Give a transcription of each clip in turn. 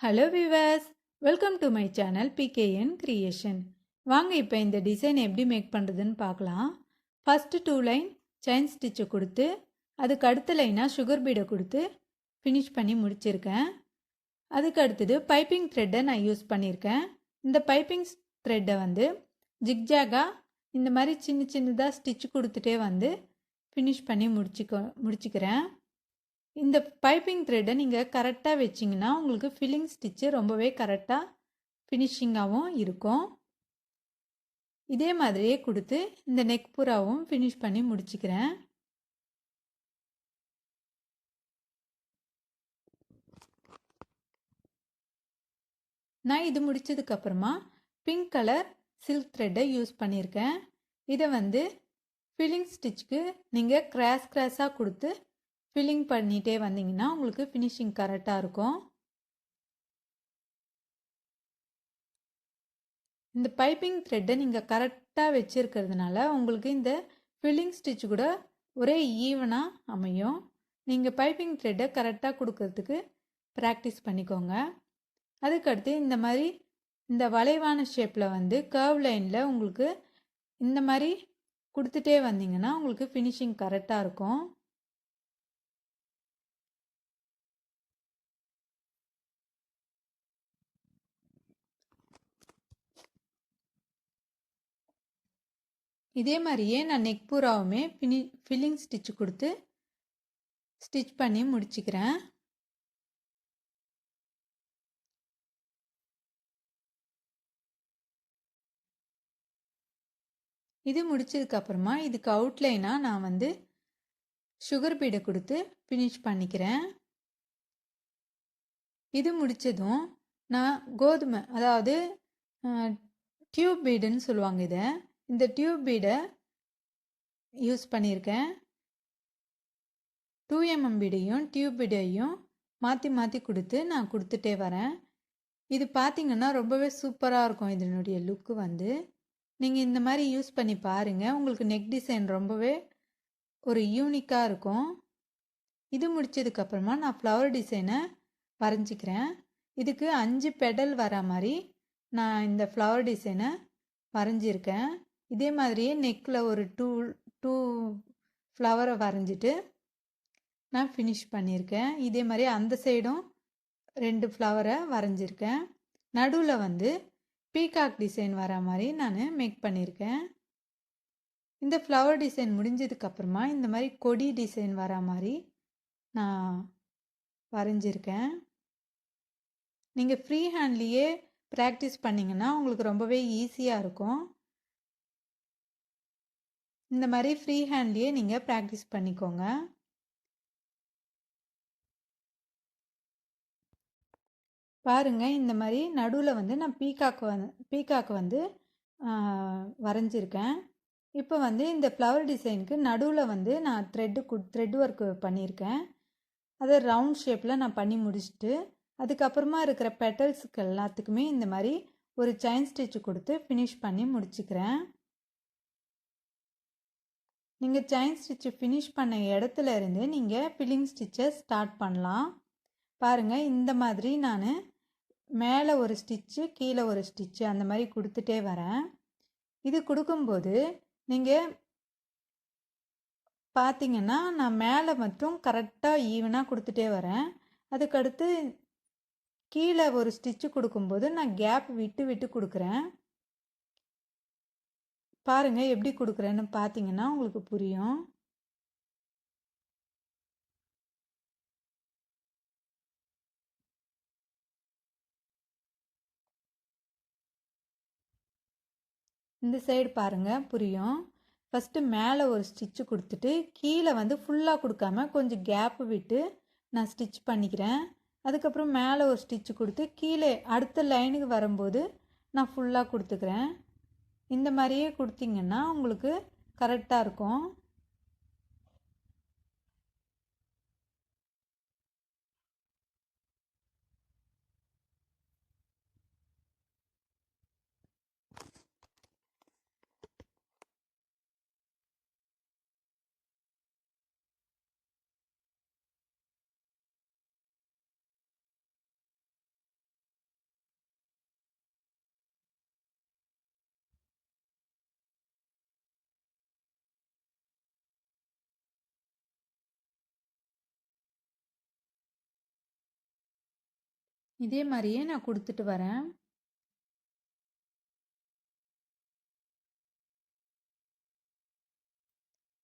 Hello viewers, welcome to my channel PKN Creation. வாங்க இப்போ இந்த டிசைன் எப்படி மேக் பண்ணுறதுன்னு பார்க்கலாம். ஃபர்ஸ்ட் 2 லைன் செயின் ஸ்டிச்சை கொடுத்து அதுக்கு அடுத்த லைனாக சுகர் பீடை கொடுத்து ஃபினிஷ் பண்ணி முடிச்சிருக்கேன். அதுக்கு அடுத்தது பைப்பிங் த்ரெட்டை நான் யூஸ் பண்ணியிருக்கேன். இந்த பைப்பிங் த்ரெட்டை வந்து ஜிக்ஜாகாக இந்த மாதிரி சின்ன சின்னதாக ஸ்டிச் கொடுத்துட்டே வந்து ஃபினிஷ் பண்ணி முடிச்சுக்கிறேன். இந்த பைப்பிங் த்ரெட்டை நீங்கள் கரெக்டாக வச்சிங்கன்னா உங்களுக்கு ஃபில்லிங் ஸ்டிச்சு ரொம்பவே கரெக்டாக ஃபினிஷிங்காகவும் இருக்கும். இதே மாதிரியே கொடுத்து இந்த நெக் பூராவும் ஃபினிஷ் பண்ணி முடிச்சுக்கிறேன். நான் இது முடித்ததுக்கப்புறமா பிங்க் கலர் சில்க் த்ரெட்டை யூஸ் பண்ணியிருக்கேன். இதை வந்து ஃபில்லிங் ஸ்டிச்சுக்கு நீங்கள் கிராஸாக கொடுத்து ஃபில்லிங் பண்ணிகிட்டே வந்தீங்கன்னா உங்களுக்கு ஃபினிஷிங் கரெக்டாக இருக்கும். இந்த பைப்பிங் த்ரெட்டை நீங்கள் கரெக்டாக வச்சுருக்கிறதுனால உங்களுக்கு இந்த ஃபில்லிங் ஸ்டிச் கூட ஒரே ஈவனாக அமையும். நீங்கள் பைப்பிங் த்ரெட்டை கரெக்டாக கொடுக்கறதுக்கு ப்ராக்டிஸ் பண்ணிக்கோங்க. அதுக்கடுத்து இந்த மாதிரி இந்த வளைவான ஷேப்பில் வந்து கர்வ் லைனில் உங்களுக்கு இந்த மாதிரி கொடுத்துட்டே வந்தீங்கன்னா உங்களுக்கு ஃபினிஷிங் கரெக்டாக இருக்கும். இதே மாதிரியே நான் நெக் பூராவுமே ஃபில்லிங் ஸ்டிச் கொடுத்து ஸ்டிச் பண்ணி முடிச்சுக்கிறேன். இது முடிச்சதுக்கப்புறமா இதுக்கு அவுட்லைனாக நான் வந்து சுகர் பீடை கொடுத்து ஃபினிஷ் பண்ணிக்கிறேன். இது முடித்ததும் நான் கோதுமை அதாவது டியூப் பீடுன்னு சொல்லுவாங்க இதை, இந்த டியூப் பீடை யூஸ் பண்ணியிருக்கேன். 2mm பீடையும் டியூப் பீடையும் மாற்றி மாற்றி கொடுத்து நான் கொடுத்துட்டே வரேன். இது பார்த்திங்கன்னா ரொம்பவே சூப்பராக இருக்கும். இதனுடைய லுக்கு வந்து நீங்கள் இந்த மாதிரி யூஸ் பண்ணி பாருங்கள். உங்களுக்கு நெக் டிசைன் ரொம்பவே ஒரு யூனிக்காக இருக்கும். இது முடித்ததுக்கப்புறமா நான் ஃப்ளவர் டிசைனை வரைஞ்சிக்கிறேன். இதுக்கு 5 பெடல் வர மாதிரி நான் இந்த ஃப்ளவர் டிசைனை வரைஞ்சிருக்கேன். இதே மாதிரியே நெக்கில் ஒரு டூ ஃப்ளவரை வரைஞ்சிட்டு நான் ஃபினிஷ் பண்ணியிருக்கேன். இதே மாதிரி அந்த சைடும் 2 ஃப்ளவரை வரைஞ்சிருக்கேன். நடுவில் வந்து பீகாக் டிசைன் வர மாதிரி நான் மேக் பண்ணியிருக்கேன். இந்த ஃப்ளவர் டிசைன் முடிஞ்சதுக்கப்புறமா இந்த மாதிரி கொடி டிசைன் வர மாதிரி நான் வரைஞ்சிருக்கேன். நீங்கள் ஃப்ரீ ஹேண்ட்லேயே ப்ராக்டிஸ் பண்ணிங்கன்னா உங்களுக்கு ரொம்பவே ஈஸியாக இருக்கும். இந்த மாதிரி ஃப்ரீ ஹேண்ட்லேயே நீங்கள் ப்ராக்டிஸ் பண்ணிக்கோங்க. பாருங்கள், இந்த மாதிரி நடுவில் வந்து நான் பீகாக் வந்து வரைஞ்சிருக்கேன். இப்போ வந்து இந்த ஃப்ளவர் டிசைனுக்கு நடுவில் வந்து நான் த்ரெட் ஒர்க் பண்ணியிருக்கேன். அதை ரவுண்ட் ஷேப்பில் நான் பண்ணி முடிச்சுட்டு அதுக்கப்புறமா இருக்கிற பெட்டல்ஸுக்கு எல்லாத்துக்குமே இந்த மாதிரி ஒரு செயின் ஸ்டிச் கொடுத்து ஃபினிஷ் பண்ணி முடிச்சுக்கிறேன். நீங்கள் செயின் ஸ்டிச்சு ஃபினிஷ் பண்ண இடத்துல இருந்து நீங்கள் ஃபில்லிங் ஸ்டிச்சை ஸ்டார்ட் பண்ணலாம். பாருங்கள், இந்த மாதிரி நான் மேலே ஒரு ஸ்டிச்சு கீழே ஒரு ஸ்டிச்சு அந்த மாதிரி கொடுத்துட்டே வரேன். இது கொடுக்கும்போது நீங்கள் பார்த்தீங்கன்னா நான் மேலே மட்டும் கரெக்டாக ஈவனாக கொடுத்துட்டே வரேன். அதுக்கடுத்து கீழே ஒரு ஸ்டிச்சு கொடுக்கும்போது நான் கேப் விட்டு விட்டு கொடுக்குறேன். பாருங்கள் எப்படி கொடுக்குறேன்னு பார்த்தீங்கன்னா உங்களுக்கு புரியும். இந்த சைடு பாருங்கள் புரியும். ஃபஸ்ட்டு மேலே ஒரு ஸ்டிச்சு கொடுத்துட்டு கீழே வந்து ஃபுல்லாக கொடுக்காம கொஞ்சம் கேப்பு விட்டு நான் ஸ்டிச் பண்ணிக்கிறேன். அதுக்கப்புறம் மேலே ஒரு ஸ்டிச்சு கொடுத்து கீழே அடுத்த லைனுக்கு வரும்போது நான் ஃபுல்லாக கொடுத்துக்கிறேன். இந்த மாதிரியே கொடுத்தீங்கன்னா உங்களுக்கு கரெக்டாக இருக்கும். இதே மாதிரியே நான் கொடுத்துட்டு வரேன்.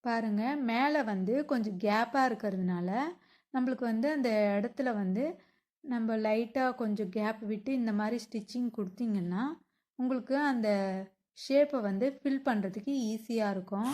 பாருங்க, மேலே வந்து கொஞ்சம் கேப்பாக இருக்கிறதுனால நம்மளுக்கு வந்து அந்த இடத்துல வந்து நம்ம லைட்டாக கொஞ்சம் கேப் விட்டு இந்த மாதிரி ஸ்டிச்சிங் கொடுத்தீங்கன்னா உங்களுக்கு அந்த ஷேப்பை வந்து ஃபில் பண்ணுறதுக்கு ஈஸியாக இருக்கும்.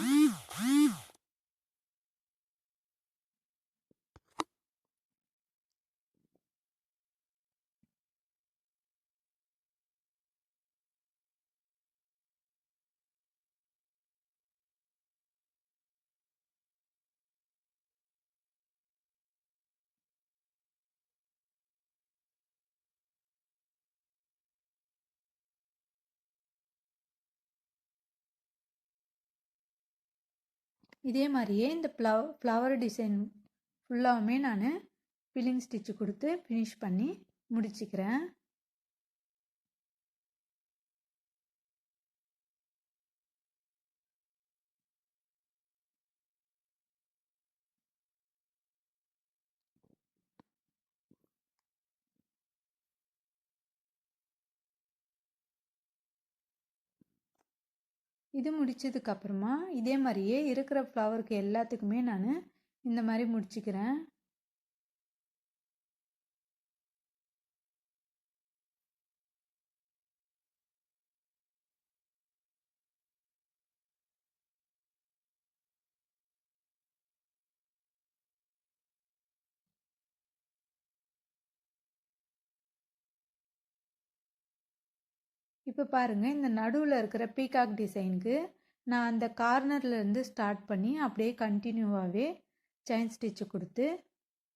இதே மாதிரியே இந்த ஃப்ளவர் டிசைன் ஃபுல்லாகவுமே நான் ஃபில்லிங் ஸ்டிச்சு கொடுத்து ஃபினிஷ் பண்ணி முடிச்சுக்கிறேன். இது முடிச்சதுக்கப்புறமா இதே மாதிரியே இருக்கிற ஃப்ளவருக்கு எல்லாத்துக்குமே நான் இந்த மாதிரி முடிச்சுக்கிறேன். இப்போ பாருங்கள், இந்த நடுவில் இருக்கிற பீகாக் டிசைனுக்கு நான் அந்த கார்னர்லேருந்து ஸ்டார்ட் பண்ணி அப்படியே கண்டினியூவாகவே செயின் ஸ்டிச்சு கொடுத்து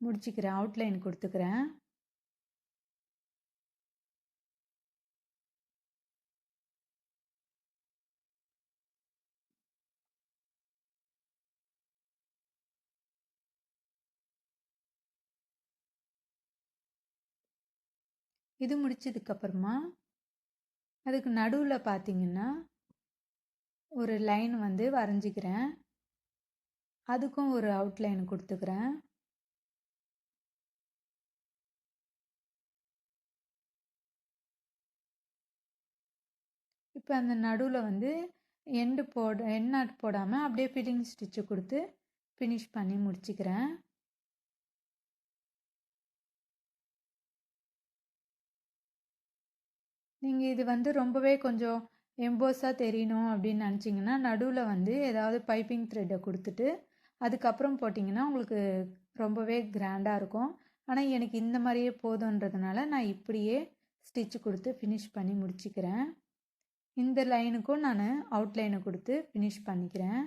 முடிச்சுக்கிறேன், அவுட்லைன் கொடுத்துக்கிறேன். இது முடிச்சதுக்கப்புறமா அதுக்கு நடுவில் பார்த்தீங்கன்னா ஒரு லைன் வந்து வரைஞ்சிக்கிறேன், அதுக்கும் ஒரு அவுட்லைன் கொடுத்துக்கிறேன். இப்போ அந்த நடுவில் வந்து எண்ட் நாட் போடாமல் அப்படியே ஃபில்லிங் ஸ்டிச்சு கொடுத்து ஃபினிஷ் பண்ணி முடிச்சுக்கிறேன். நீங்கள் இது வந்து ரொம்பவே கொஞ்சம் எம்போஸாக தெரியணும் அப்படின்னு நினச்சிங்கன்னா நடுவில் வந்து ஏதாவது பைப்பிங் த்ரெட்டை கொடுத்துட்டு அதுக்கப்புறம் போட்டிங்கன்னா உங்களுக்கு ரொம்பவே கிராண்டாக இருக்கும். ஆனால் எனக்கு இந்த மாதிரியே போதுன்றதுனால நான் இப்படியே ஸ்டிச்சு கொடுத்து ஃபினிஷ் பண்ணி முடிச்சுக்கிறேன். இந்த லைனுக்கும் நான் அவுட்லைனை கொடுத்து ஃபினிஷ் பண்ணிக்கிறேன்.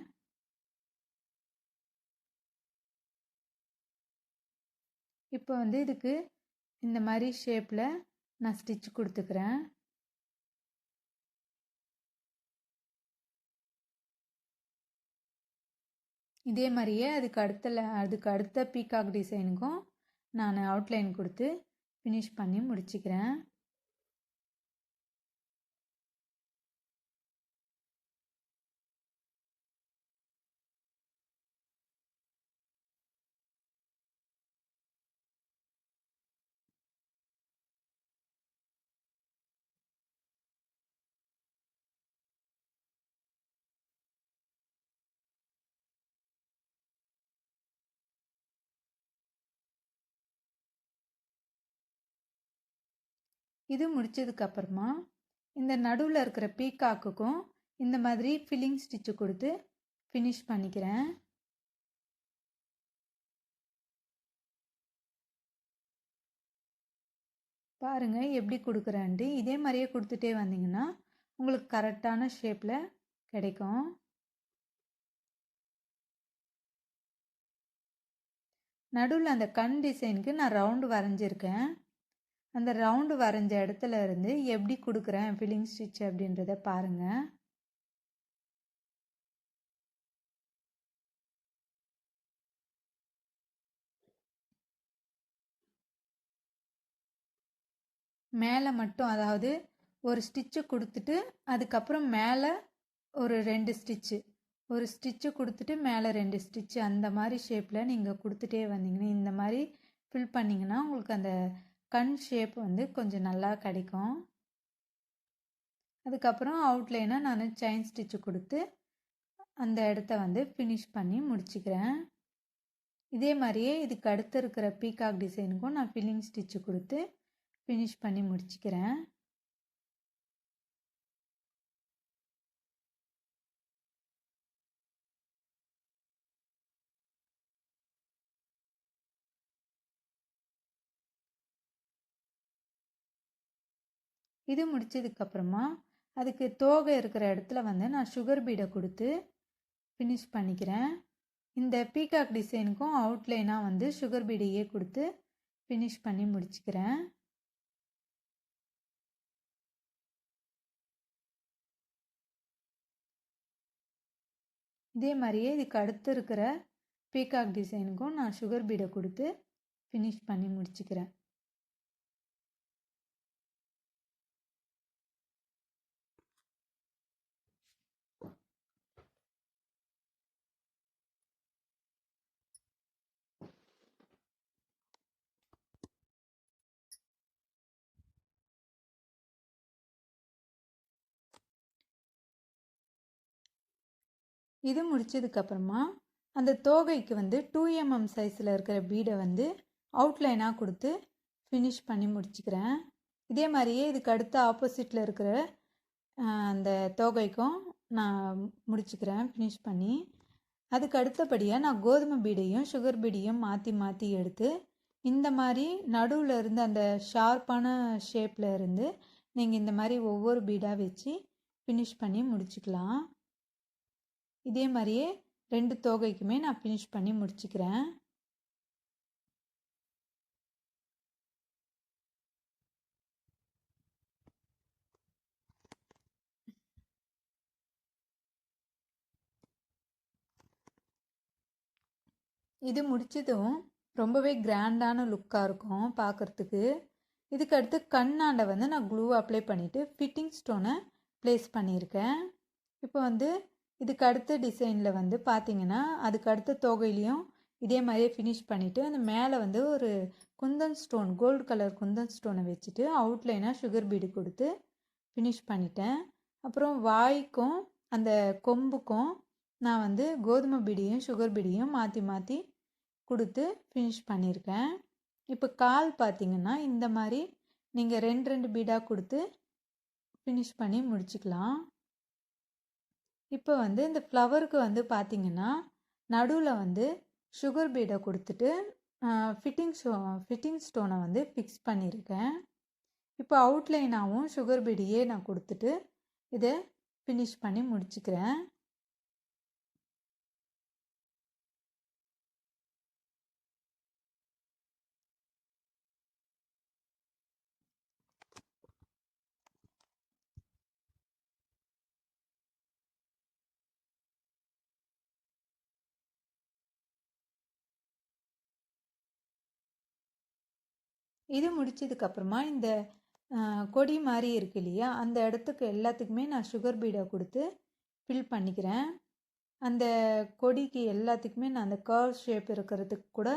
இப்போ வந்து இதுக்கு இந்த மாதிரி ஷேப்பில் நான் ஸ்டிச் கொடுத்துக்கிறேன். இதே மாதிரியே அதுக்கு அடுத்த பீகாக் டிசைனுக்கும் நான் அவுட்லைன் கொடுத்து ஃபினிஷ் பண்ணி முடிச்சுக்கிறேன். இது முடிச்சதுக்கப்புறமா இந்த நடுவில் இருக்கிற பீகாக்குக்கும் இந்த மாதிரி ஃபில்லிங் ஸ்டிச்சு கொடுத்து ஃபினிஷ் பண்ணிக்கிறேன். பாருங்கள் எப்படி கொடுக்குறேன்ட்டு. இதே மாதிரியே கொடுத்துட்டே வந்தீங்கன்னா உங்களுக்கு கரெக்டான ஷேப்பில் கிடைக்கும். நடுவில் அந்த கண் டிசைனுக்கு நான் ரவுண்டு வரைஞ்சிருக்கேன். அந்த ரவுண்டு வரைஞ்ச இடத்துல இருந்து எப்படி கொடுக்குறேன் ஃபில்லிங் ஸ்டிச் அப்படின்றத பாருங்கள். மேலே மட்டும், அதாவது ஒரு ஸ்டிச்சு கொடுத்துட்டு அதுக்கப்புறம் மேலே ஒரு 2 ஸ்டிச்சு, ஒரு ஸ்டிச்சு கொடுத்துட்டு மேலே 2 ஸ்டிச்சு, அந்த மாதிரி ஷேப்பில் நீங்கள் கொடுத்துட்டே வந்தீங்கன்னா இந்த மாதிரி ஃபில் பண்ணிங்கன்னா உங்களுக்கு அந்த கண் ஷேப் வந்து கொஞ்சம் நல்லா கிடைக்கும். அதுக்கப்புறம் அவுட்லைனாக நான் செயின் ஸ்டிச்சு கொடுத்து அந்த இடத்த வந்து ஃபினிஷ் பண்ணி முடிச்சுக்கிறேன். இதே மாதிரியே இதுக்கு அடுத்து இருக்கிற பீகாக் டிசைனுக்கும் நான் ஃபில்லிங் ஸ்டிச்சு கொடுத்து ஃபினிஷ் பண்ணி முடிச்சுக்கிறேன். இது முடிச்சதுக்கப்புறமா அதுக்கு தோகை இருக்கிற இடத்துல வந்து நான் சுகர் பீடை கொடுத்து ஃபினிஷ் பண்ணிக்கிறேன். இந்த பீகாக் டிசைனுக்கும் அவுட்லைனாக வந்து சுகர் பீடையே கொடுத்து ஃபினிஷ் பண்ணி முடிச்சுக்கிறேன். இதே மாதிரியே இதுக்கு அடுத்து இருக்கிற பீகாக் டிசைனுக்கும் நான் சுகர் பீடை கொடுத்து ஃபினிஷ் பண்ணி முடிச்சுக்கிறேன். இது முடிச்சதுக்கப்புறமா அந்த தோகைக்கு வந்து 2mm சைஸில் இருக்கிற பீடை வந்து அவுட்லைனாக கொடுத்து ஃபினிஷ் பண்ணி முடிச்சுக்கிறேன். இதே மாதிரியே இதுக்கு அடுத்த ஆப்போசிட்டில் இருக்கிற அந்த தோகைக்கும் நான் முடிச்சுக்கிறேன் ஃபினிஷ் பண்ணி. அதுக்கு அடுத்தபடியாக நான் கோதுமை பீடையும் சுகர் பீடையும் மாற்றி மாற்றி எடுத்து இந்த மாதிரி நடுவில் இருந்து அந்த ஷார்ப்பான ஷேப்பில் இருந்து நீங்கள் இந்த மாதிரி ஒவ்வொரு பீடாக வச்சு ஃபினிஷ் பண்ணி முடிச்சுக்கலாம். இதே மாதிரியே 2 தோகைக்குமே நான் ஃபினிஷ் பண்ணி முடிச்சுக்கிறேன். இது முடிச்சதும் ரொம்பவே கிராண்டான லுக்காக இருக்கும் பார்க்குறதுக்கு. இதுக்கு அடுத்து கண்ணாண்ட வந்து நான் க்ளூ அப்ளை பண்ணிவிட்டு ஃபிட்டிங் ஸ்டோனை ப்ளேஸ் பண்ணியிருக்கேன். இப்போ வந்து இதுக்கு அடுத்த டிசைனில் வந்து பார்த்தீங்கன்னா அதுக்கு அடுத்த தொகையிலையும் இதே மாதிரியே ஃபினிஷ் பண்ணிவிட்டு அந்த மேலே வந்து ஒரு kundan stone gold colour kundan ஸ்டோனை வச்சுட்டு அவுட்லைனாக சுகர் பீடு கொடுத்து ஃபினிஷ் பண்ணிட்டேன். அப்புறம் வாய்க்கும் அந்த கொம்புக்கும் நான் வந்து கோதுமை பீடியும் சுகர் பீடியும் மாற்றி மாற்றி கொடுத்து ஃபினிஷ் பண்ணியிருக்கேன். இப்போ கால் பார்த்தீங்கன்னா இந்த மாதிரி நீங்கள் 2 பீடாக கொடுத்து ஃபினிஷ் பண்ணி முடிச்சுக்கலாம். இப்போ வந்து இந்த ஃப்ளவருக்கு வந்து பார்த்தீங்கன்னா நடுவில் வந்து சுகர் பீடை கொடுத்துட்டு ஃபிட்டிங் ஸ்டோனை வந்து ஃபிக்ஸ் பண்ணியிருக்கேன். இப்போ அவுட்லைனாகவும் சுகர் பீடியே நான் கொடுத்துட்டு இதை ஃபினிஷ் பண்ணி முடிச்சுக்கிறேன். இது முடிச்சதுக்கப்புறமா இந்த கொடி மாதிரி இருக்கு இல்லையா அந்த இடத்துக்கு எல்லாத்துக்குமே நான் சுகர் பீடை கொடுத்து ஃபில் பண்ணிக்கிறேன். அந்த கொடிக்கு எல்லாத்துக்குமே நான் அந்த கர்வ் ஷேப் இருக்கிறதுக்கு கூட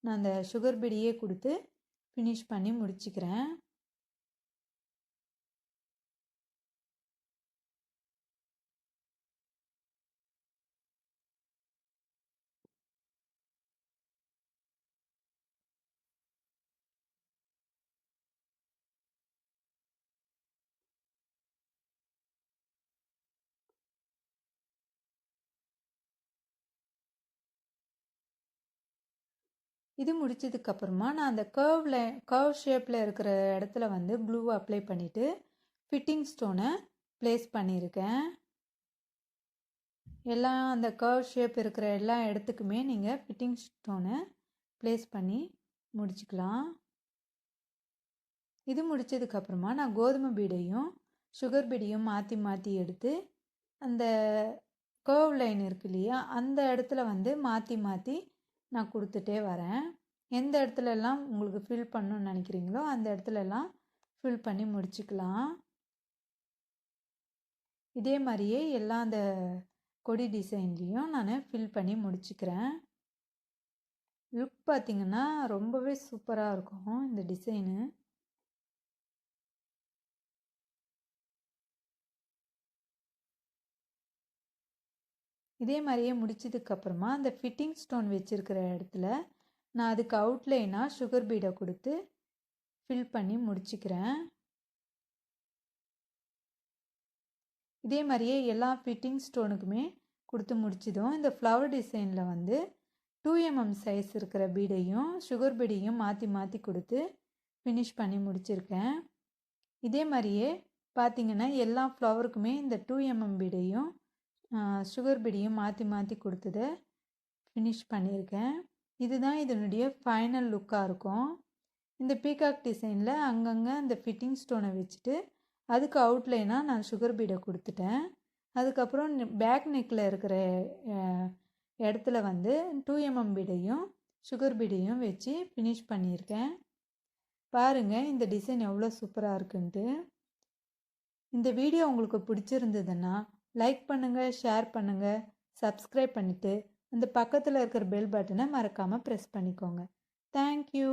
நான் அந்த சுகர் பீடியே கொடுத்து ஃபினிஷ் பண்ணி முடிச்சுக்கிறேன். இது முடிச்சதுக்கப்புறமா நான் அந்த கர்வ் ஷேப்பில் இருக்கிற இடத்துல வந்து க்ளூ அப்ளை பண்ணிவிட்டு ஃபிட்டிங் ஸ்டோனை ப்ளேஸ் பண்ணியிருக்கேன். அந்த கர்வ் ஷேப் இருக்கிற எல்லா இடத்துக்குமே நீங்கள் ஃபிட்டிங் ஸ்டோனை ப்ளேஸ் பண்ணி முடிச்சுக்கலாம். இது முடிச்சதுக்கப்புறமா நான் கோதுமை பீடையும் சுகர் பீடையும் மாற்றி மாற்றி எடுத்து அந்த கர்வ் லைன் இருக்கு இல்லையா அந்த இடத்துல வந்து மாற்றி மாற்றி நான் கொடுத்துட்டே வரேன். எந்த இடத்துலலாம் உங்களுக்கு ஃபில் பண்ணணும்னு நினைக்கிறீங்களோ அந்த இடத்துலலாம் ஃபில் பண்ணி முடிச்சுக்கலாம். இதே மாதிரியே எல்லா அந்த கொடி டிசைன்லேயும் நான் ஃபில் பண்ணி முடிச்சுக்கிறேன். லுக் பார்த்திங்கன்னா ரொம்பவே சூப்பராக இருக்கும் இந்த டிசைனு. இதே மாதிரியே முடிச்சதுக்கப்புறமா அந்த ஃபிட்டிங் ஸ்டோன் வச்சுருக்கிற இடத்துல நான் அதுக்கு அவுட்லைனாக சுகர் பீடை கொடுத்து ஃபில் பண்ணி முடிச்சுக்கிறேன். இதே மாதிரியே எல்லா ஃபிட்டிங் ஸ்டோனுக்குமே கொடுத்து முடிச்சதும் இந்த ஃப்ளவர் டிசைனில் வந்து 2 சைஸ் இருக்கிற பீடையும் சுகர் பீடையும் மாற்றி மாற்றி கொடுத்து ஃபினிஷ் பண்ணி முடிச்சிருக்கேன். இதே மாதிரியே பார்த்திங்கன்னா எல்லா ஃப்ளவருக்குமே இந்த 2 பீடையும் சுகர் பீடையும் மாற்றி மாற்றி கொடுத்ததை ஃபினிஷ் பண்ணியிருக்கேன். இதுதான் இதனுடைய ஃபைனல் லுக்காக இருக்கும். இந்த பீகாக் டிசைனில் அங்கங்கே அந்த ஃபிட்டிங் ஸ்டோனை வச்சுட்டு அதுக்கு அவுட்லைனாக நான் சுகர் பீடை கொடுத்துட்டேன். அதுக்கப்புறம் பேக் நெக்கில் இருக்கிற இடத்துல வந்து 2 பீடையும் சுகர் பீடையும் வச்சு ஃபினிஷ் பண்ணியிருக்கேன். பாருங்கள் இந்த டிசைன் எவ்வளோ சூப்பராக இருக்குன்ட்டு. இந்த வீடியோ உங்களுக்கு பிடிச்சிருந்ததுன்னா லைக் பண்ணுங்கள், ஷேர் பண்ணுங்கள், சப்ஸ்கிரைப் பண்ணிவிட்டு அந்த பக்கத்தில் இருக்கிற பெல் பட்டனை மறக்காமல் ப்ரெஸ் பண்ணிக்கோங்க. தேங்க்யூ.